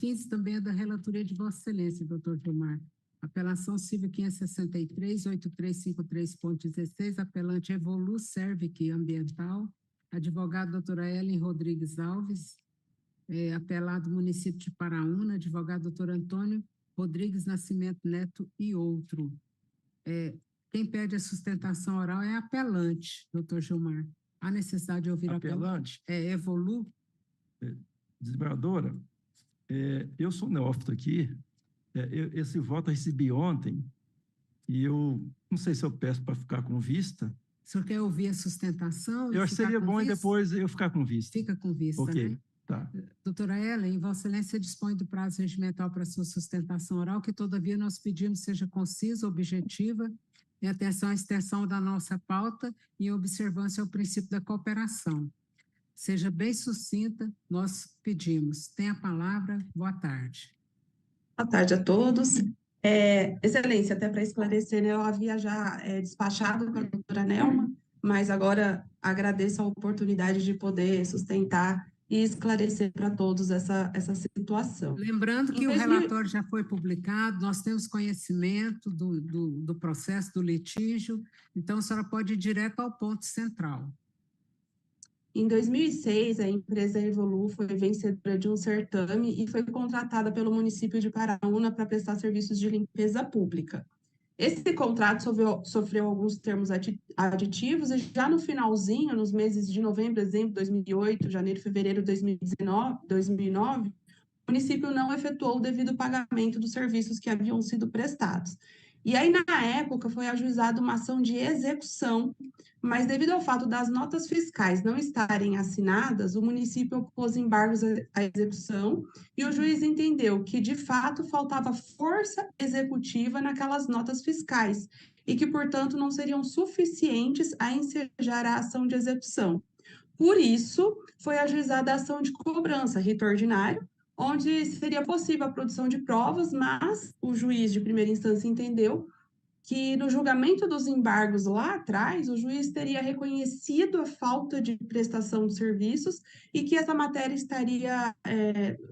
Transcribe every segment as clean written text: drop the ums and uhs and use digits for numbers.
15 também é da relatoria de Vossa Excelência, doutor Gilmar. Apelação civil 563, 8353.16, apelante Evolu Servic Ambiental, advogado doutora Ellen Rodrigues Alves, apelado município de Paraúna, advogado doutor Antônio Rodrigues Nascimento Neto e outro. Quem pede a sustentação oral é apelante, doutor Gilmar. Há necessidade de ouvir apelante? Evolu? Desembargadora, eu sou neófito aqui, esse voto eu recebi ontem, e eu não sei se eu peço para ficar com vista. O senhor quer ouvir a sustentação? Eu acho que seria bom depois eu ficar com vista. Fica com vista, ok, né? Tá. Doutora Ellen, Vossa Excelência dispõe do prazo regimental para sua sustentação oral, que todavia nós pedimos seja concisa, objetiva, em atenção à extensão da nossa pauta e em observância ao princípio da cooperação. Seja bem sucinta, nós pedimos. Tem a palavra, boa tarde. Boa tarde a todos. Excelência, até para esclarecer, né, eu havia já despachado com a doutora Nelma, mas agora agradeço a oportunidade de poder sustentar e esclarecer para todos essa situação. Lembrando que o relatório já foi publicado, nós temos conhecimento do processo, do litígio, então a senhora pode ir direto ao ponto central. Em 2006, a empresa Evolu foi vencedora de um certame e foi contratada pelo município de Paraúna para prestar serviços de limpeza pública. Esse contrato sofreu alguns termos aditivos e já no finalzinho, nos meses de novembro, dezembro de 2008, janeiro e fevereiro de 2009, o município não efetuou o devido pagamento dos serviços que haviam sido prestados. E aí, na época, foi ajuizada uma ação de execução, mas devido ao fato das notas fiscais não estarem assinadas, o município opôs embargos à execução e o juiz entendeu que, de fato, faltava força executiva naquelas notas fiscais e que, portanto, não seriam suficientes a ensejar a ação de execução. Por isso, foi ajuizada a ação de cobrança, rito ordinário, onde seria possível a produção de provas, mas o juiz de primeira instância entendeu que no julgamento dos embargos lá atrás, o juiz teria reconhecido a falta de prestação de serviços e que essa matéria estaria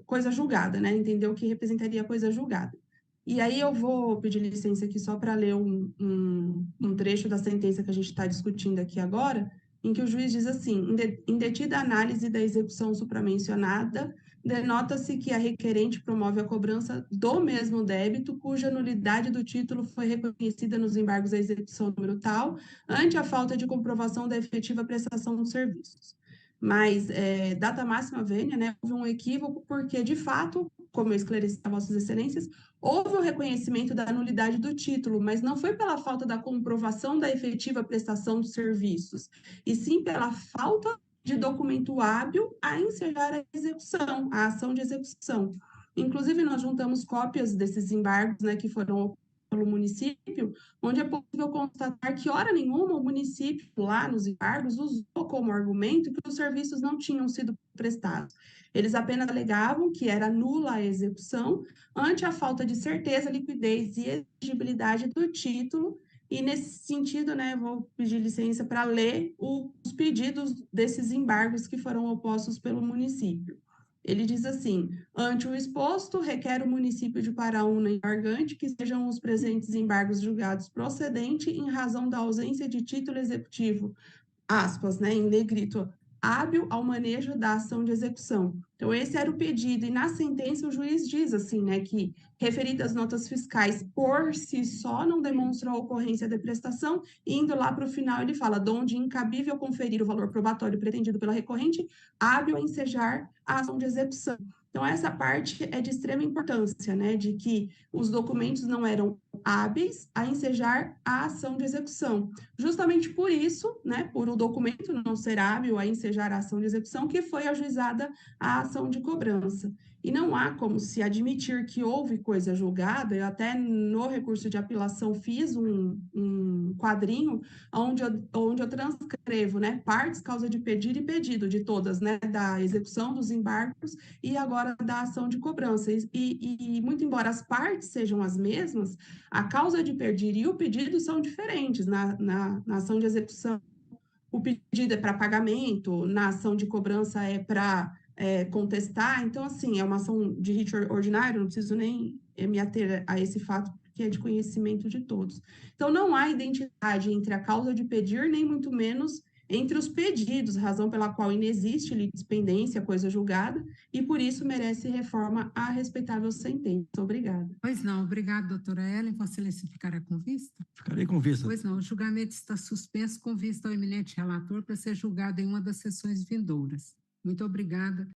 coisa julgada, né? Entendeu que representaria coisa julgada. E aí eu vou pedir licença aqui só para ler um trecho da sentença que a gente está discutindo aqui agora, em que o juiz diz assim: em detida análise da execução supramencionada, denota-se que a requerente promove a cobrança do mesmo débito, cuja nulidade do título foi reconhecida nos embargos à execução número tal, ante a falta de comprovação da efetiva prestação dos serviços. Mas, data máxima vênia, né, houve um equívoco, porque, de fato, como eu esclareci a Vossas Excelências, houve o reconhecimento da nulidade do título, mas não foi pela falta da comprovação da efetiva prestação dos serviços, e sim pela falta de documento hábil a ensejar a execução, a ação de execução. Inclusive, nós juntamos cópias desses embargos, né, que foram pelo município, onde é possível constatar que, hora nenhuma, o município, lá nos embargos, usou como argumento que os serviços não tinham sido prestados. Eles apenas alegavam que era nula a execução ante a falta de certeza, liquidez e exigibilidade do título. E, nesse sentido, né, vou pedir licença para ler os pedidos desses embargos que foram opostos pelo município. Ele diz assim: ante o exposto, requer o município de Paraúna embargante que sejam os presentes embargos julgados procedente em razão da ausência de título executivo, aspas, né, em negrito, hábil ao manejo da ação de execução. Então, esse era o pedido, e na sentença o juiz diz assim, né, que referidas notas fiscais por si só não demonstram a ocorrência da prestação, e indo lá para o final ele fala, donde incabível conferir o valor probatório pretendido pela recorrente, hábil a ensejar a ação de execução. Então, essa parte é de extrema importância, né, de que os documentos não eram hábeis a ensejar a ação de execução. Justamente por isso, né, por o documento não ser hábil a ensejar a ação de execução, que foi ajuizada a ação de cobrança. E não há como se admitir que houve coisa julgada. Eu até no recurso de apelação fiz um quadrinho onde eu transcrevo, né, partes, causa de pedido e pedido de todas, né, da execução dos embargos e agora da ação de cobrança. E muito embora as partes sejam as mesmas, a causa de pedir e o pedido são diferentes. Na ação de execução, o pedido é para pagamento, na ação de cobrança é para contestar. Então, assim, é uma ação de rito ordinário, não preciso nem me ater a esse fato, porque é de conhecimento de todos. Então, não há identidade entre a causa de pedir, nem muito menos entre os pedidos, razão pela qual inexiste litispendência, coisa julgada, e por isso merece reforma a respeitável sentença. Obrigada. Pois não, obrigado, doutora Ellen. Vossa Excelência ficará com vista? Ficarei com vista. Pois não, o julgamento está suspenso com vista ao eminente relator para ser julgado em uma das sessões vindouras. Muito obrigada.